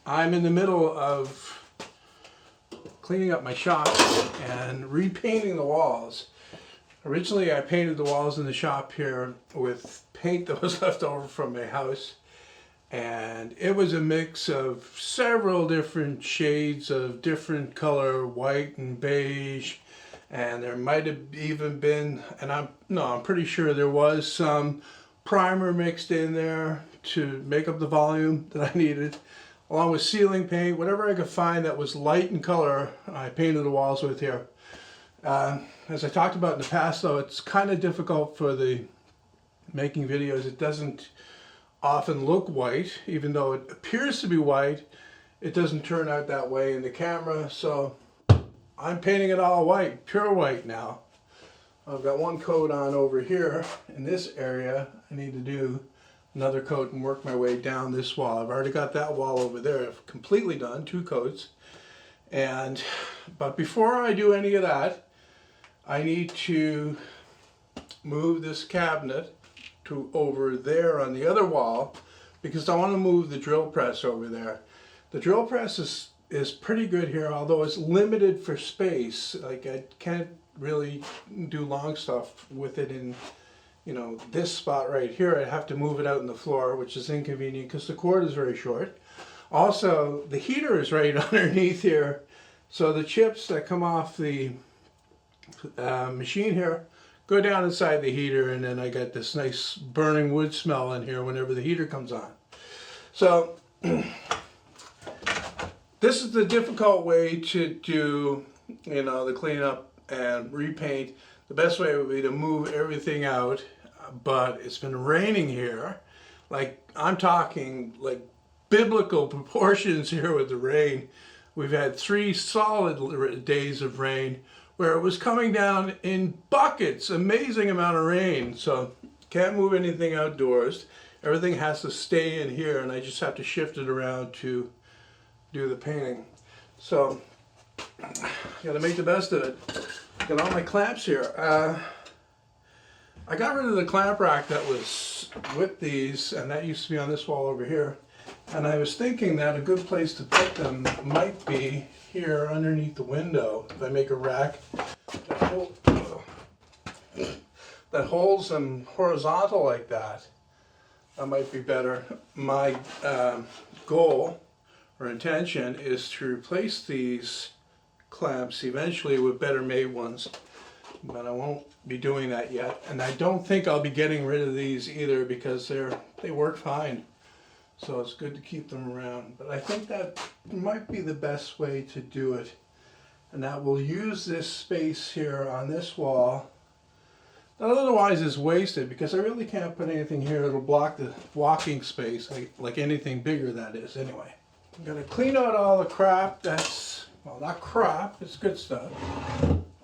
I'm in the middle of cleaning up my shop and repainting the walls. Originally I painted the walls in the shop here with paint that was left over from my house, and it was a mix of several different shades of different color, white and beige, and there might have even been, and I'm pretty sure there was some primer mixed in there to make up the volume that I needed, along with ceiling paint, whatever I could find that was light in color. I painted the walls with here. As I talked about in the past, though, it's kind of difficult for the making videos. It doesn't often look white, even though it appears to be white. It doesn't turn out that way in the camera, so I'm painting it all white, pure white now. I've got one coat on over here in this area. I need to do another coat and work my way down this wall. I've already got that wall over there completely done, 2 coats. But before I do any of that, I need to move this cabinet to over there on the other wall, because I want to move the drill press over there. The drill press is pretty good here, although it's limited for space. Like, I can't really do long stuff with it in, this spot right here. I have to move it out in the floor, which is inconvenient because the cord is very short. Also, the heater is right underneath here, so the chips that come off the machine here go down inside the heater, and then I got this nice burning wood smell in here whenever the heater comes on. So this is the difficult way to do, the cleanup and repaint. The best way would be to move everything out, but it's been raining here. Like, I'm talking like biblical proportions here with the rain. We've had 3 solid days of rain where it was coming down in buckets, amazing amount of rain. So can't move anything outdoors. Everything has to stay in here, and I just have to shift it around to do the painting. So got to make the best of it. Got all my clamps here. I got rid of the clamp rack that was with these, and that used to be on this wall over here. And I was thinking that a good place to put them might be here underneath the window. If I make a rack that holds them horizontal like that, that might be better. My goal or intention is to replace these clamps eventually with better made ones, but I won't be doing that yet. And I don't think I'll be getting rid of these either, because they work fine. So it's good to keep them around. But I think that might be the best way to do it. And that will use this space here on this wall that otherwise is wasted, because I really can't put anything here that'll block the walking space, like anything bigger, that is, anyway. I'm going to clean out all the crap that's, well, not crap, it's good stuff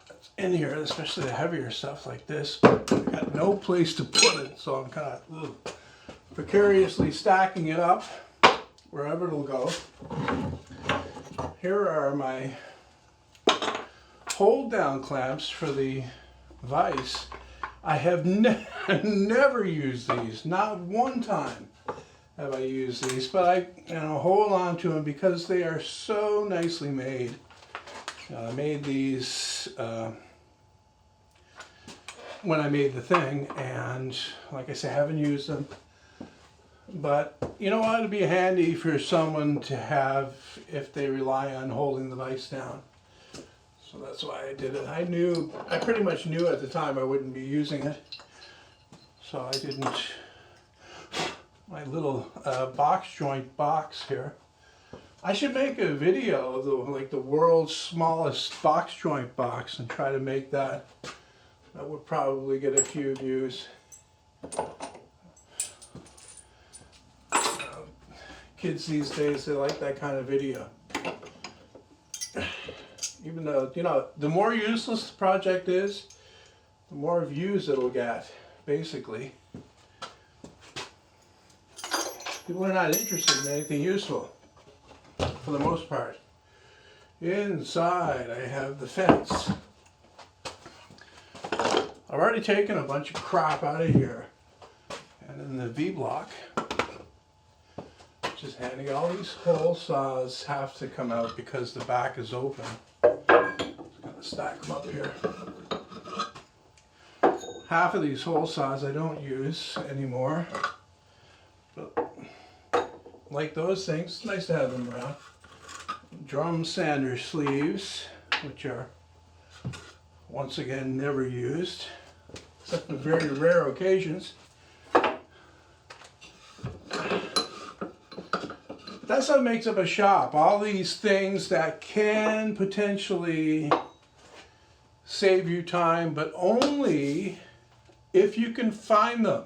that's in here, especially the heavier stuff like this. I've got no place to put it, so I'm kind of precariously stacking it up wherever it'll go. Here are my hold down clamps for the vise. I have never used these, not one time have I used these, but I hold on to them because they are so nicely made. I made these when I made the thing, and like I say, I haven't used them. But you know what, it'd be handy for someone to have if they rely on holding the vise down. So that's why I did it. I pretty much knew at the time I wouldn't be using it. So I didn't, my little box joint box here. I should make a video of the world's smallest box joint box and try to make that. That would probably get a few views. Kids these days, they like that kind of video. Even though, the more useless the project is, the more views it'll get, basically. People are not interested in anything useful, for the most part. Inside, I have the fence. I've already taken a bunch of crap out of here. And then the V-block. Just handy. All these hole saws have to come out because the back is open. Just gonna stack them up here. Half of these hole saws I don't use anymore. But like those things, it's nice to have them around. Drum sander sleeves, which are once again never used, except on very rare occasions. That's what makes up a shop. All these things that can potentially save you time, but only if you can find them.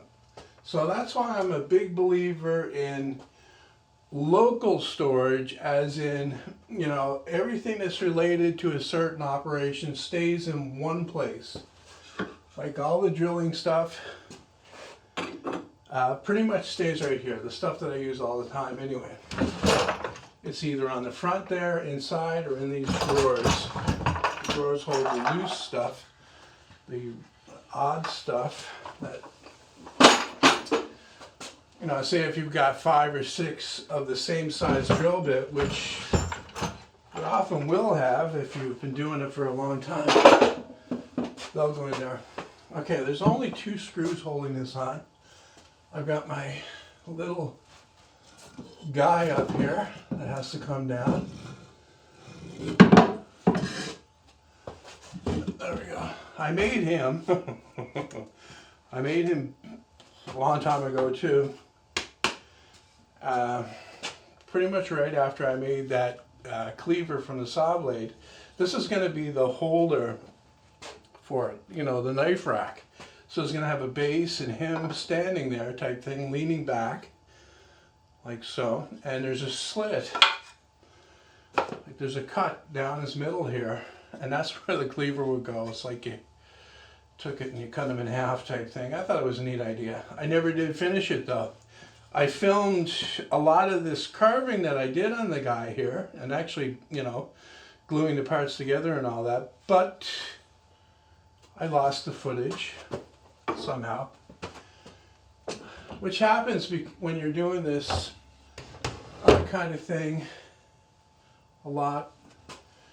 So that's why I'm a big believer in local storage, as in, you know, everything that's related to a certain operation stays in one place. Like all the drilling stuff pretty much stays right here. The stuff that I use all the time anyway. It's either on the front there, inside, or in these drawers. The drawers hold the loose stuff, the odd stuff that, you know, say if you've got 5 or 6 of the same size drill bit, which you often will have if you've been doing it for a long time, they'll go in there. Okay, there's only 2 screws holding this on. I've got my little guy up here that has to come down. There we go. I made him. I made him a long time ago too. Pretty much right after I made that cleaver from the saw blade. This is going to be the holder for it, you know, the knife rack. So it's going to have a base and him standing there type thing, leaning back like so. And there's a slit, like there's a cut down his middle here, and that's where the cleaver would go. It's like you took it and you cut them in half type thing. I thought it was a neat idea. I never did finish it though. I filmed a lot of this carving that I did on the guy here, and actually, you know, gluing the parts together and all that, but I lost the footage somehow, which happens when you're doing this kind of thing a lot.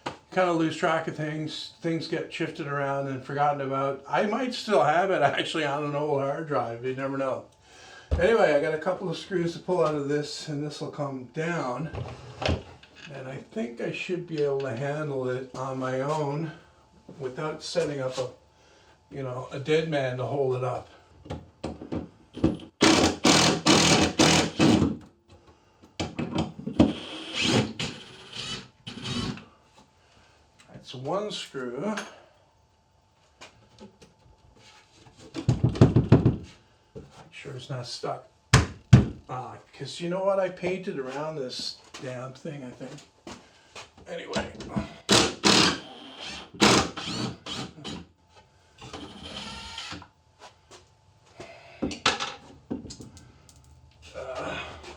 You kind of lose track of things. Things get shifted around and forgotten about. I might still have it actually on an old hard drive. You never know. Anyway, I got a couple of screws to pull out of this, and this will come down. And I think I should be able to handle it on my own without setting up a dead man to hold it up. That's one screw. Make sure it's not stuck. Because you know what? I painted around this damn thing, I think. Anyway.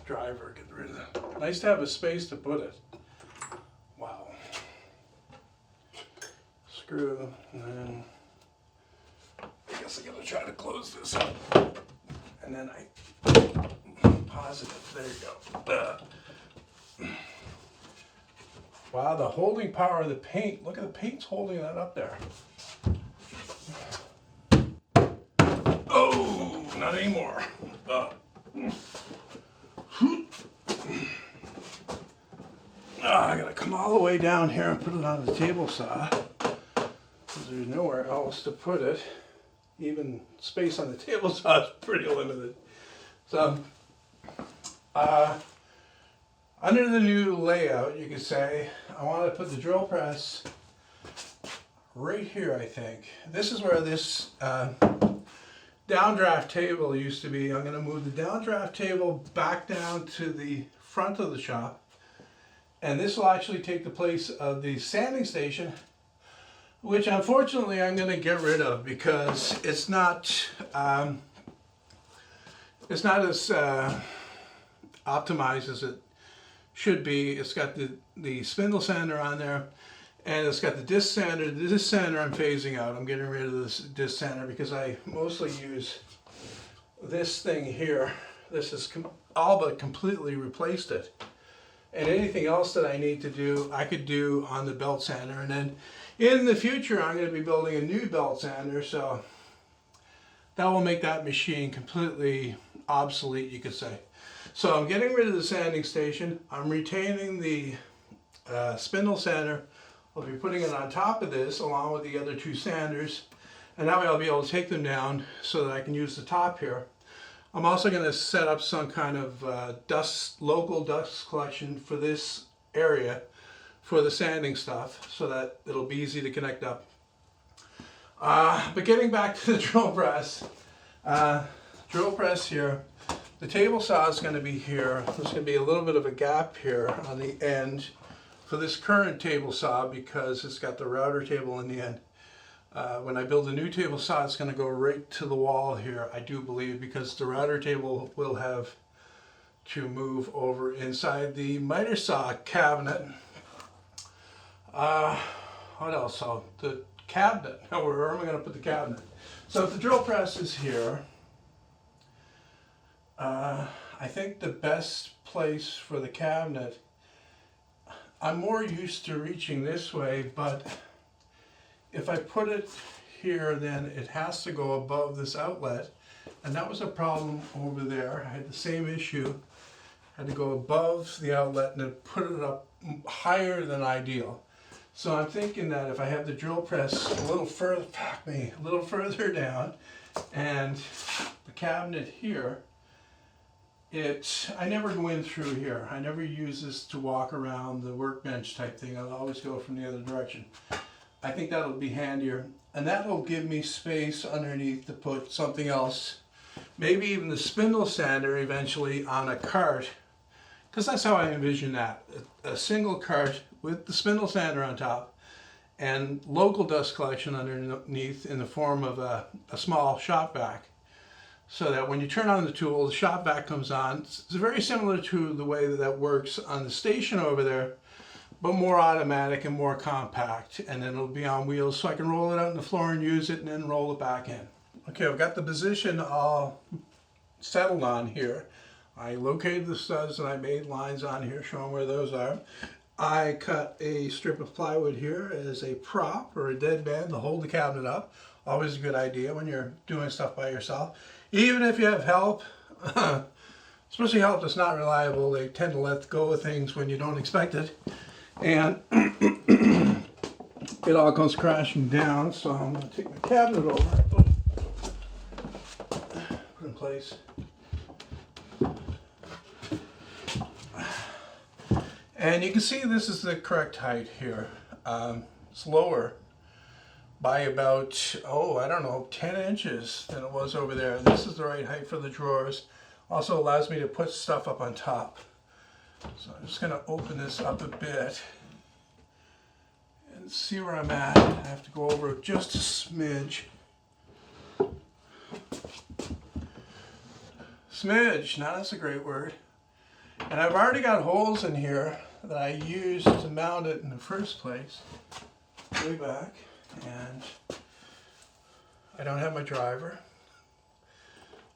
Driver, get rid of that. Nice to have a space to put it. Wow. Screw, and then I guess I gotta try to close this up. And then positive, there you go. Wow, the holding power of the paint. Look at the paint's holding that up there. Oh, not anymore. I gotta come all the way down here and put it on the table saw, because there's nowhere else to put it. Even space on the table saw is pretty limited. So, under the new layout, you could say, I want to put the drill press right here, I think. This is where this downdraft table used to be. I'm going to move the downdraft table back down to the front of the shop. And this will actually take the place of the sanding station, which unfortunately I'm going to get rid of because it's not as optimized as it should be. It's got the spindle sander on there, and it's got the disc sander. The disc sander I'm phasing out. I'm getting rid of this disc sander because I mostly use this thing here. This is all but completely replaced it. And anything else that I need to do, I could do on the belt sander. And then in the future, I'm going to be building a new belt sander, so that will make that machine completely obsolete, you could say. So I'm getting rid of the sanding station. I'm retaining the spindle sander. I'll be putting it on top of this along with the other two sanders. And that way I'll be able to take them down so that I can use the top here. I'm also going to set up some kind of local dust collection for this area for the sanding stuff so that it'll be easy to connect up. But getting back to the drill press here, the table saw is going to be here. There's going to be a little bit of a gap here on the end for this current table saw because it's got the router table in the end. When I build a new table saw, it's going to go right to the wall here, I do believe, because the router table will have to move over inside the miter saw cabinet. What else? So the cabinet. Where am I going to put the cabinet? So if the drill press is here, I think the best place for the cabinet, I'm more used to reaching this way, but if I put it here, then it has to go above this outlet. And that was a problem over there. I had the same issue. I had to go above the outlet and then put it up higher than ideal. So I'm thinking that if I have the drill press a little further down and the cabinet here, I never go in through here. I never use this to walk around the workbench type thing. I'll always go from the other direction. I think that'll be handier, and that'll give me space underneath to put something else, maybe even the spindle sander eventually on a cart, because that's how I envision that. A single cart with the spindle sander on top and local dust collection underneath in the form of a small shop vac, so that when you turn on the tool, the shop vac comes on. It's very similar to the way that works on the station over there, but more automatic and more compact, and then it'll be on wheels so I can roll it out on the floor and use it and then roll it back in. Okay, I've got the position all settled on here. I located the studs and I made lines on here showing where those are. I cut a strip of plywood here as a prop or a dead band to hold the cabinet up. Always a good idea when you're doing stuff by yourself. Even if you have help, especially help that's not reliable, they tend to let go of things when you don't expect it. And it all comes crashing down, so I'm going to take my cabinet over, put in place. And you can see this is the correct height here. It's lower by about, I don't know, 10 inches than it was over there. This is the right height for the drawers. Also allows me to put stuff up on top. So I'm just going to open this up a bit and see where I'm at. I have to go over just a smidge. Smidge, now that's a great word. And I've already got holes in here that I used to mount it in the first place, way back. And I don't have my driver.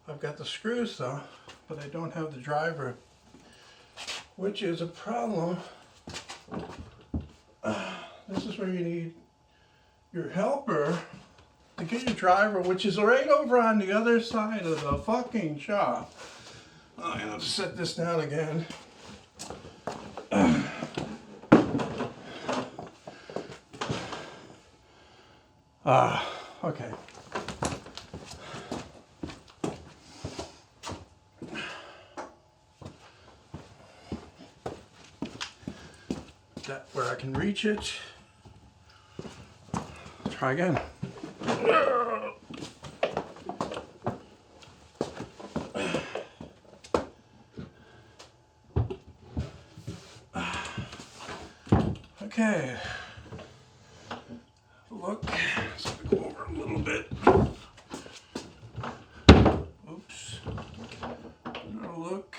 I've got the screws though, but I don't have the driver, which is a problem. This is where you need your helper to get your driver, which is right over on the other side of the fucking shop. I'm gonna have to set this down again. Okay. That where I can reach it. Try again. Okay. Look. So go over a little bit. Oops. Look.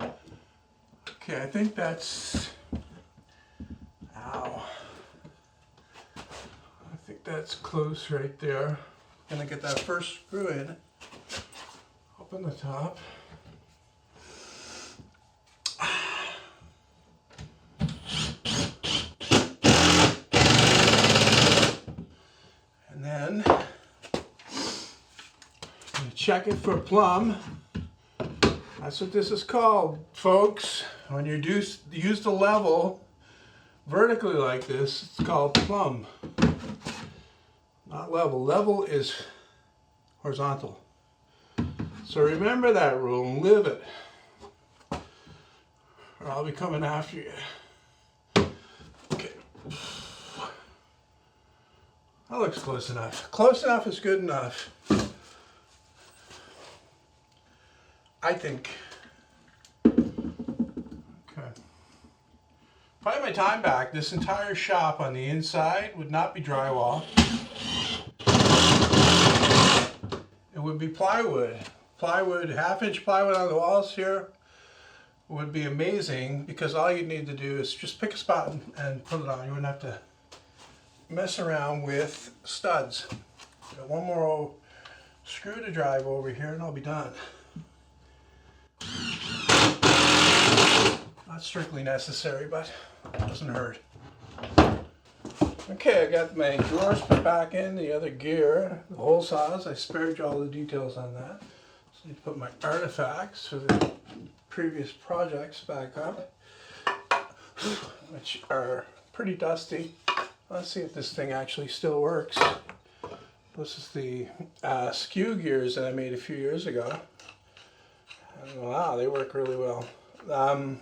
Okay, I think that's. Ow. I think that's close right there. Gonna get that first screw in. Open the top. check it for plumb. That's what this is called, folks. When you use the level vertically like this, it's called plumb. Not level. Level is horizontal. So remember that rule and live it, or I'll be coming after you. Okay. That looks close enough. Close enough is good enough, I think. Okay. If I had my time back, this entire shop on the inside would not be drywall. It would be plywood. Plywood, half-inch plywood on the walls here would be amazing, because all you need to do is just pick a spot and put it on. You wouldn't have to mess around with studs. Got one more screw to drive over here and I'll be done. Not strictly necessary, but it doesn't hurt. Okay, I got my drawers put back in, the other gear, the hole saws. I spared you all the details on that. So I need to put my artifacts for the previous projects back up, which are pretty dusty. Let's see if this thing actually still works. This is the skew gears that I made a few years ago. And wow, they work really well. I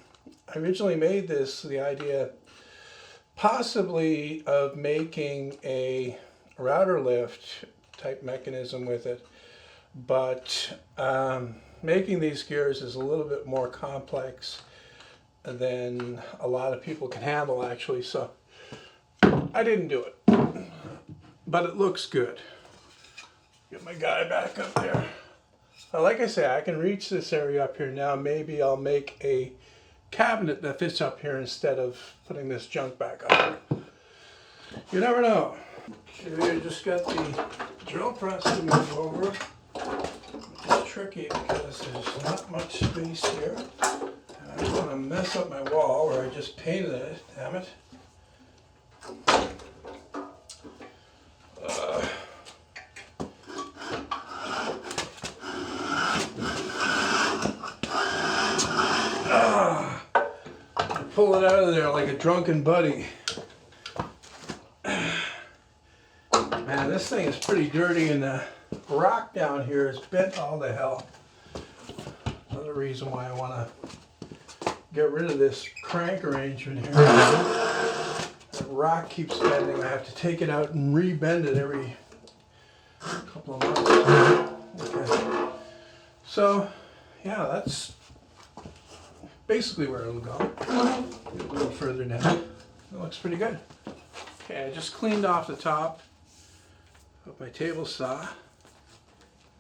originally made this, the idea possibly of making a router lift type mechanism with it, but making these gears is a little bit more complex than a lot of people can handle, actually, so I didn't do it, but it looks good. Get my guy back up there. Like I say, I can reach this area up here now. Maybe I'll make a cabinet that fits up here instead of putting this junk back up. You never know. Okay, I just got the drill press to move over, which is tricky because there's not much space here. And I don't want to mess up my wall where I just painted it, damn it. Pull it out of there like a drunken buddy. Man, this thing is pretty dirty, and the rock down here is bent all to hell. Another reason why I want to get rid of this crank arrangement here. The rock keeps bending. I have to take it out and re-bend it every couple of months. Okay. So, yeah, that's basically where it'll go. Get a little further now. It looks pretty good. Okay, I just cleaned off the top of my table saw.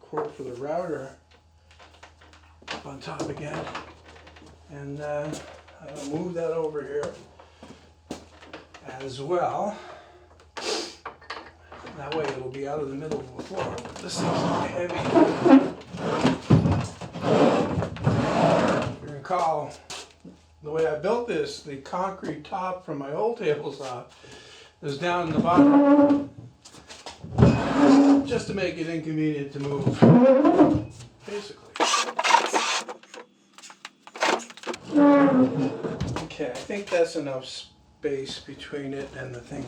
Cord for the router up on top again. And I'll move that over here as well. That way it'll be out of the middle of the floor. This thing's heavy. You recall the way I built this, the concrete top from my old table saw is down in the bottom, just to make it inconvenient to move, basically. Okay, I think that's enough space between it and the thing.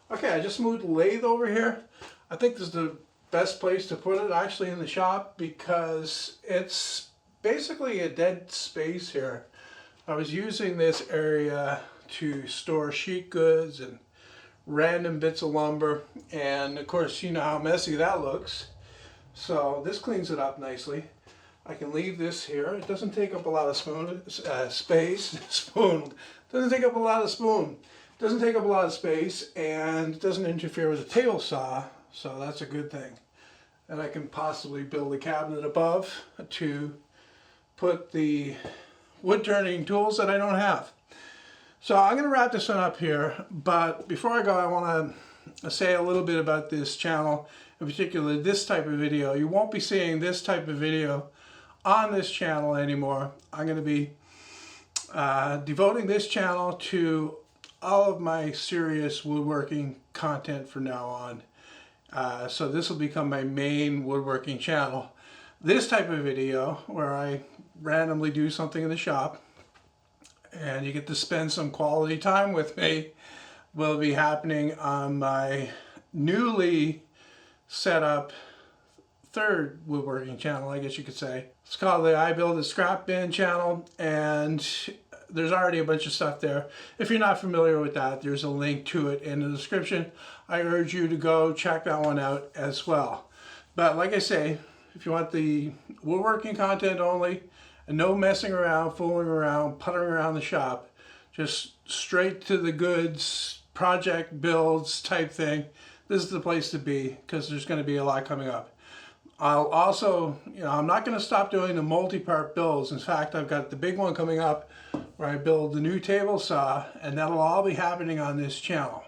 Okay, I just moved the lathe over here. I think this is the best place to put it, actually, in the shop, because it's basically a dead space here. I was using this area to store sheet goods and random bits of lumber, and of course you know how messy that looks, so this cleans it up nicely. I can leave this here. It doesn't take up a lot of space. Doesn't take up a lot of doesn't take up a lot of space, and it doesn't interfere with the table saw, so that's a good thing. And I can possibly build a cabinet above to put the wood turning tools that I don't have. So I'm going to wrap this one up here, but before I go, I want to say a little bit about this channel, in particular this type of video. You won't be seeing this type of video on this channel anymore. I'm going to be devoting this channel to all of my serious woodworking content from now on. So this will become my main woodworking channel. This type of video, where I randomly do something in the shop and you get to spend some quality time with me, will be happening on my newly set up third woodworking channel, I guess you could say. It's called the I Build a Scrap Bin channel, and there's already a bunch of stuff there. If you're not familiar with that, there's a link to it in the description. I urge you to go check that one out as well. But like I say, if you want the woodworking content only, and no messing around, fooling around, puttering around the shop, just straight to the goods, project builds type thing, this is the place to be, because there's going to be a lot coming up. I'll also, I'm not going to stop doing the multi-part builds. In fact, I've got the big one coming up where I build the new table saw, and that'll all be happening on this channel.